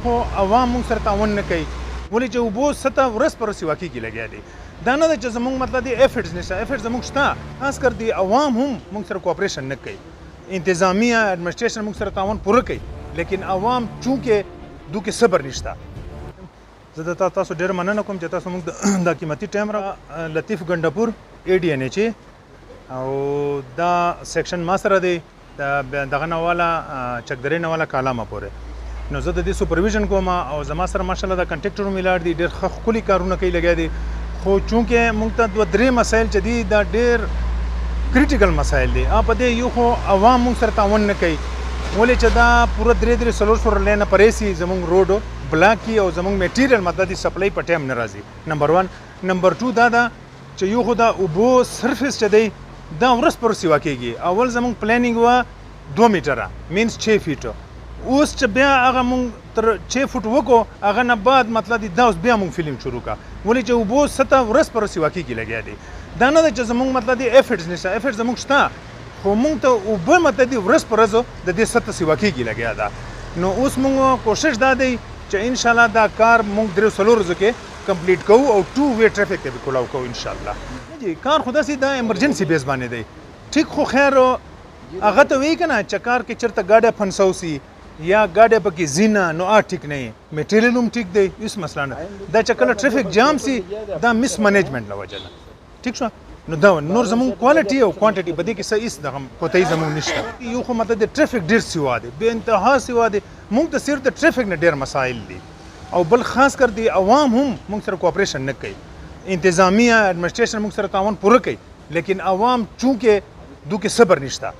خو عوام موږ سره تعاون نه کوي ولې چې اوبو سطح ورځ پر ورځ واقع کې لګیا دی دا نه ده چې زموږ مطلب دی ایفرټس نشته ایفرټ زموږ شته خاص کر دی عوام هم موږ سره کوآپریشن نه کوي انتظامیه ایڈمنسټریشن موږ سره تعاون پوره کوي لیکن عوام چونکې دوی کې صبر نشته زه د تاسو ډېر مننه کوم چې تاسو موږ د قیمتي ټایم را لطیف ګنډپور ADNH او دا سیکشن ما سره دی دغه نه والا چکدرې نه والا کالامه پورې نو زه د دې سوپرویژن کوم او زما سره ماشاءالله د کنټراکټر میلاړ دي ډېر ښکلي کارونه کوي لګیا دي خو چونکې موږ ته دوه درې مسایل چې دي دا ډېر کریټیکل مسایل دي په دې یو خو عوام موږ سره تعاون نه کوي ولې چې دا پوره درې څلور سوه لینه پرې سي زموږ روډ بلاک کی او زموږ میټیریل مطلب دی سپلای په ټایم نه راځي نمبر 1 نمبر 2 دا چې یو خو دا اوبو سرفیس چې دی دا ورځ پر ورځ واقعیږي اول زموږ پلانینګ و 2 میټره مینس 6 فیټ اوس چې بیا هغه مونږ تر 6 فوټ وکړو هغه نه بعد مطلب دی دا اوس بیا مونږ فلم شروع کا ولې چې اوبو سطح ورځ پر ورځ واقع کې لګیا دی دا نه ده چې زموږ مطلب دی ایفرټس نشته ایفرټ زموږ شته خو مونږ ته اوبه مطلب دی ورځ پر ورځ د دې سطح واقع کې لګیا ده نو اوس مونږ کوشش دا دی چې ان شاء الله دا کار مونږ درې څلور ورځو کې کمپلیټ کوو او 2 وے ټریفیک ته کولاو کوو ان شاء الله جی کار خدا سي دا ایمرجنسي بیس باندې دی ټیک خو خیر هغه ته وی کنه چې کار کې چرته گاډه فنسوسی یا گاډه پکې زینا نو ټیک نه میټیریل هم ټیک دی هیڅ مسله نه دا چې کله ټریفیک جام سي دا مس مینجمنت له وجه نه ټیک شو نو دا نور زمون کوالټي او کوانټټي بده کې صحیح دغه کوتای زمون نشته یو خو مته د ټریفیک ډیر سیوا دی به انتها سیوا دی مونږ ته صرف د ټریفیک نه ډیر مسایل دي او بل خاص کر دی عوام هم مونږ سره کوآپریشن نه کوي انتظامیه ایڈمنسټریشن مونږ سره تعاون پوره کوي لیکن عوام چونکې دوی کې صبر نشته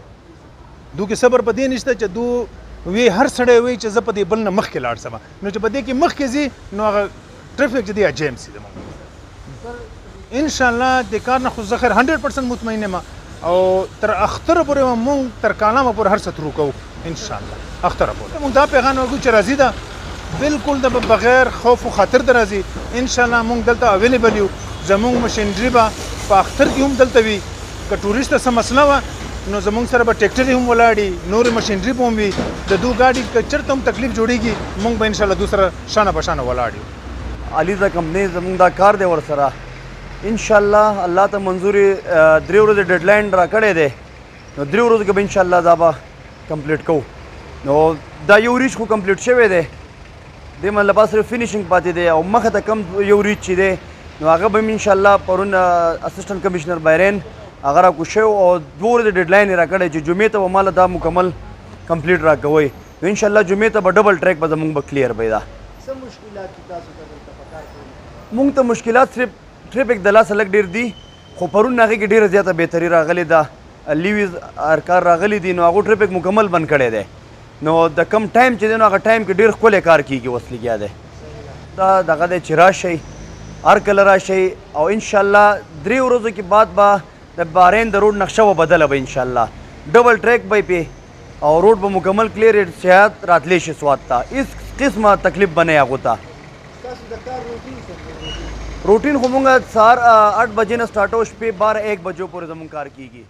دوی کې صبر په دې نشته چې دوی وی هر سړی وی چې زه په دې بل نه مخکې لاړ سم نو چې په دې کې مخکې ځي نو هغه ټریفیک چې دی جیم سي د مونږ ان شاء الله د کار نه خو زه خیر 100% مطمئن یم او تر اختر پورې مونږ تر کالامه پورې هر څه ترو کوو ان شاء الله اختر پورې مونږ دا پیغام ورکوو چې راځي ده بالکل د بغیر خوف او خطر د راځي ان شاء الله مونږ دلته اویلیبل یو زمونږ مشینري به په اختر کې هم دلته وي که ټوریسټ ته څه مسله وه نو زمونږ سره به ټریکټرې هم ولاړي نورې مشینري به هم وي د دو ګاډي که چېرته هم تکلیف جوړېږي مونږ به انشاءالله دو سره شانه په شانه ولاړ یو علیزه کمپنۍ زمونږ دا کار دی ورسره انشاءالله الله ته منظوري 3 ورځې ډیډلاین راکړی دی نو 3 ورځو کې به انشاءالله دا به کمپلیټ کوو نو دا یو ریچ خو کمپلیټ شوی دی دې مطلب صرف فینیشنګ پاتې دی او مخه ته کم یو ریچ چې دی نو هغه به انشاءالله پرون اسسټنټ کمشنر بحرین هغه راکوز شوی او 2 ورځې ډیډلاین یې راکړی چې جمعې ته به ماله دا مکمل کمپلیټ راکوئ نو انشاءالله جمعې ته به ډبل ټریک به زمونږ به کلیر وي دا مونږ ته مشکلات صرف ټریفیک د لاسه لږ ډېر دي خو پرون هغې کې ډېره زیاته بهتري راغلې ده لیویز ارکار راغلي دي نو هغو ټریفیک مکمل بند کړی دی نو د کم ټایم چې دی نو هغه ټایم کې ډېر ښکلی کار کېږي اوس لګیا دی دا دغه دی چې راشئ هر کله راشئ او انشاءالله 3 ورځو کې بعد به د بحرین د روډ نقشه به بدله به انشاءالله ډبل ټریک به پې او روډ به مکمل کلیر سیاحت راتلی شي سوات ته هېڅ قسمه تکلیف به نه وي هغو ته روټین خو مونږ سهار 8 بجې نه سټارټو شپې 12-1 بجو پورې زمونږ کار کېږي